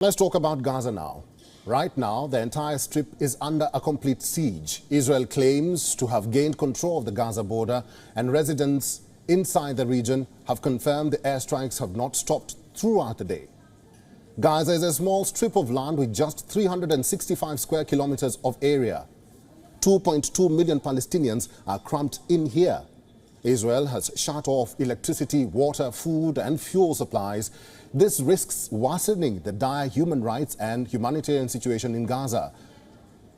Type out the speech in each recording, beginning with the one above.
Let's talk about Gaza now. Right now, the entire strip is under a complete siege. Israel claims to have gained control of the Gaza border, and residents inside the region have confirmed the airstrikes have not stopped throughout the day. Gaza is a small strip of land with just 365 square kilometers of area. 2.2 million Palestinians are cramped in here. Israel has shut off electricity, water, food and fuel supplies. This risks worsening the dire human rights and humanitarian situation in Gaza,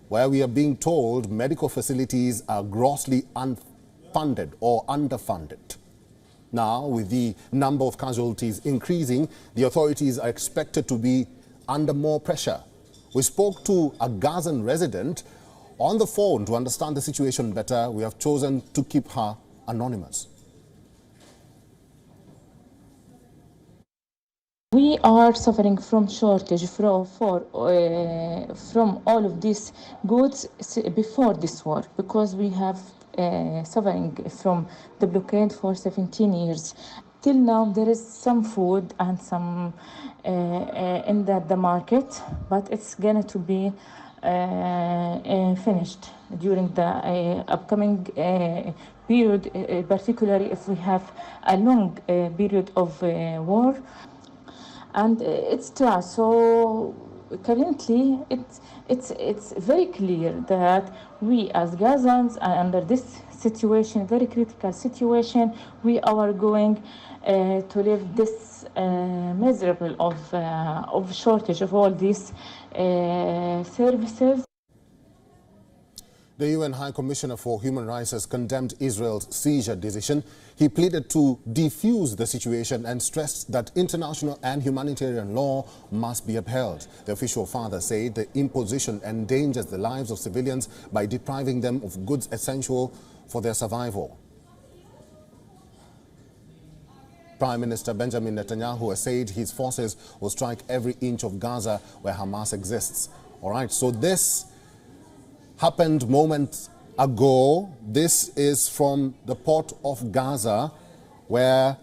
where we are being told medical facilities are grossly unfunded or underfunded. Now, with the number of casualties increasing, the authorities are expected to be under more pressure. We spoke to a Gazan resident on the phone to understand the situation better. We have chosen to keep her anonymous. We are suffering from shortage from all of these goods before this war, because we have suffering from the blockade for 17 years. Till now, there is some food and some in the market, but it's going to be finished during the upcoming period, particularly if we have a long period of war. And it's true. So currently, it's very clear that we as Gazans are under this situation, very critical situation. We are going to live this miserable of shortage of all these services. The UN High Commissioner for Human Rights has condemned Israel's seizure decision. He pleaded to defuse the situation and stressed that international and humanitarian law must be upheld. The official father said the imposition endangers the lives of civilians by depriving them of goods essential for their survival. Prime Minister Benjamin Netanyahu has said his forces will strike every inch of Gaza where Hamas exists. All right, so this happened moments ago. This is from the port of Gaza, where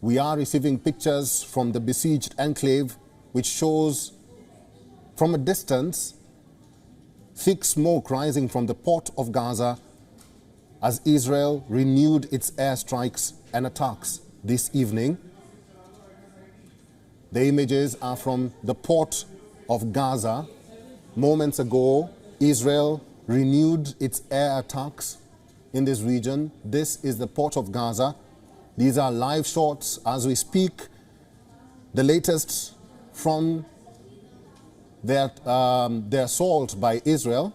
we are receiving pictures from the besieged enclave, which shows from a distance thick smoke rising from the port of Gaza as Israel renewed its airstrikes and attacks this evening. The images are from the port of Gaza. Moments ago, Israel renewed its air attacks in this region. This is the port of Gaza. These are live shots as we speak. The latest from their assault by Israel.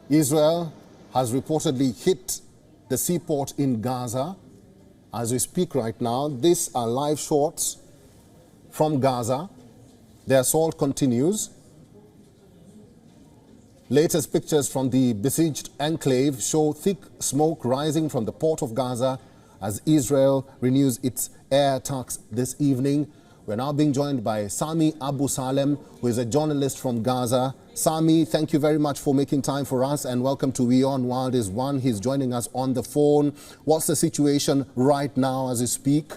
Israel has reportedly hit the seaport in Gaza as we speak right now. These are live shots from Gaza. The assault continues. Latest pictures from the besieged enclave show thick smoke rising from the port of Gaza as Israel renews its air attacks this evening. We're now being joined by Sami Abu Salem, who is a journalist from Gaza. Sami, thank you very much for making time for us, and welcome to WION World is One. He's joining us on the phone. What's the situation right now as you speak?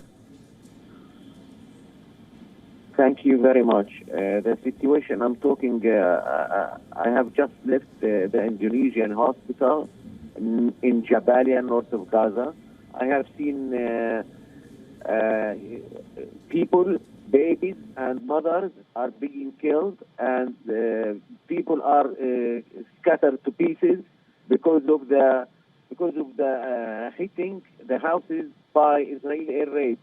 Thank you very much. The situation I'm talking, I have just left the Indonesian hospital in Jabalia, north of Gaza. I have seen people, babies and mothers are being killed, and people are scattered to pieces because of the hitting the houses by Israeli air raids.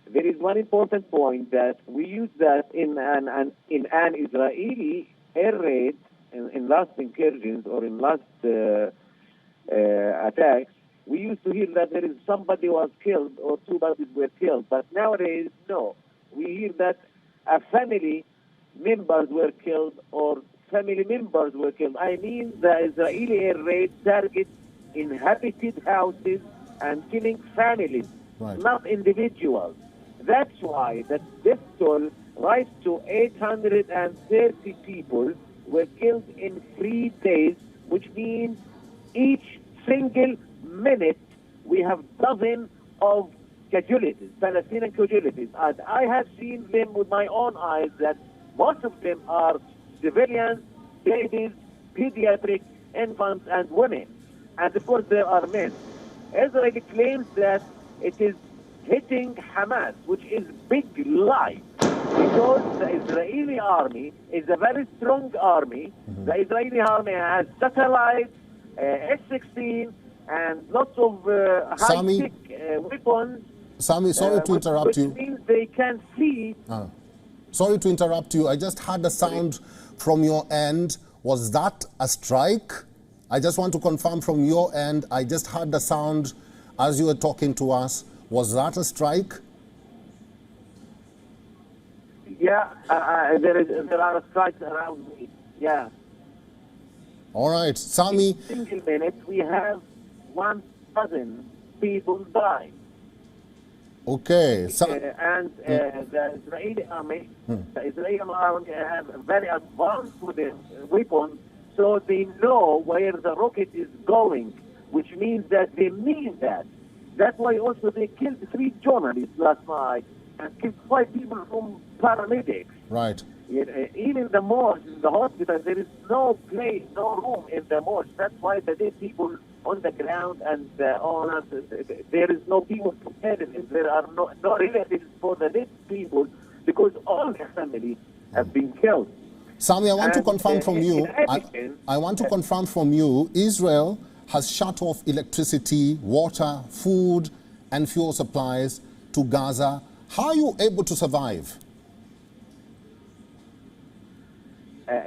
There is one important point that we use that in an Israeli air raid, in last incursions or in last attacks. We used to hear that there is somebody was killed or two bodies were killed, but nowadays, no. We hear that a family members were killed or family members were killed. I mean, the Israeli air raid targets inhabited houses and killing families, right, not individuals. That's why the death toll rises to 830 people were killed in 3 days, which means each single minute we have dozens of casualties, Palestinian casualties. And I have seen them with my own eyes that most of them are civilians, babies, pediatric, infants, and women. And of course, there are men. Israel claims that it is hitting Hamas, which is big lie, because the Israeli army is a very strong army. The Israeli army has satellites, F-16, and lots of high-tech weapons. Sami, sorry to interrupt which you. means they can see. Sorry to interrupt you. I just had a sound from your end. Was that a strike? I just want to confirm from your end. I just heard the sound as you were talking to us. Was that a strike? Yeah, there are strikes around me. Yeah. All right, Sami. In a single minute, we have 1,000 people dying. Okay. And the Israeli army, have very advanced with their weapons, so they know where the rocket is going, which means that they mean that. That's why also they killed 3 journalists last night and killed 5 people from paramedics. Right. Even the morgue, in the hospital, there is no place, no room in the morgue. That's why the dead people on the ground and there is no people to carry them. There are no relatives for the dead people because all their families have been killed. Sami, I want to confirm from you. I want to confirm from you, Israel has shut off electricity, water, food, and fuel supplies to Gaza. How are you able to survive?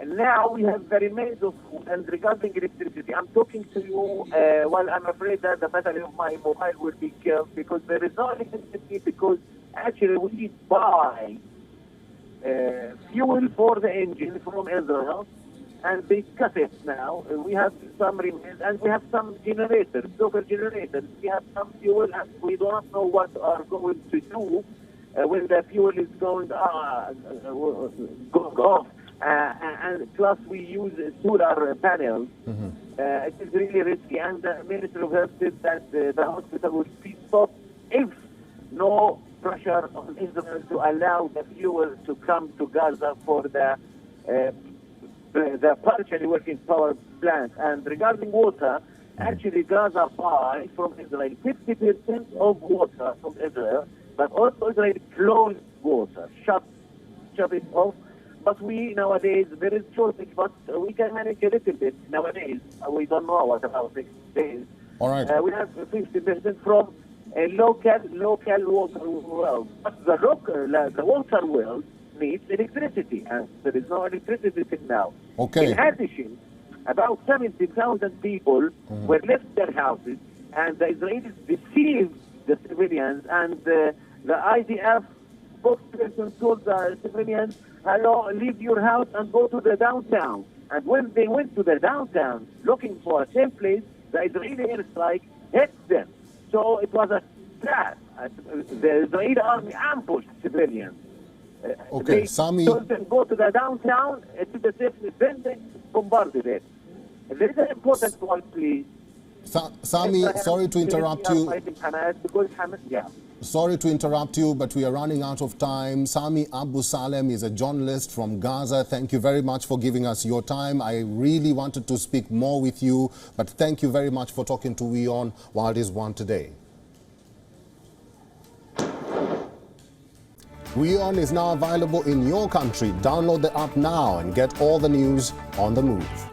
Now we have very many of food, and regarding electricity, I'm talking to you while I'm afraid that the battery of my mobile will be killed because there is no electricity, because actually we buy fuel for the engine from Israel, and they cut it now. We have some remains, and we have some generators, local generators. We have some fuel, and we do not know what are going to do when the fuel is going off. And plus we use solar panels. It is really risky, and the Minister of Health said that the hospital will be stopped if no pressure on Israel to allow the fuel to come to Gaza for the partially working power plant. And regarding water, actually Gaza buys from Israel 50% of water from Israel, but also Israel closed water, shut it off. But we nowadays, there is shortage, but we can manage a little bit nowadays. We don't know what about 6 days. All right. We have 50% from a local water well. But the water well needs electricity, and there is no electricity now. Okay. In addition, about 70,000 people were left their houses, and the Israelis deceived the civilians, and the IDF spokesperson told the civilians, "Hello, leave your house and go to the downtown." And when they went to the downtown looking for a safe place, the Israeli airstrike hit them. So it was a trap. The Israeli army ambushed civilians. Okay, they Sami. told them go to the downtown to the safe place. Then they bombarded it. There is an important point, please. Sami, sorry to interrupt you. Yeah. Sorry to interrupt you, but we are running out of time. Sami Abu Salem is a journalist from Gaza. Thank you very much for giving us your time. I really wanted to speak more with you, but thank you very much for talking to WION World is One today. WION is now available in your country. Download the app now and get all the news on the move.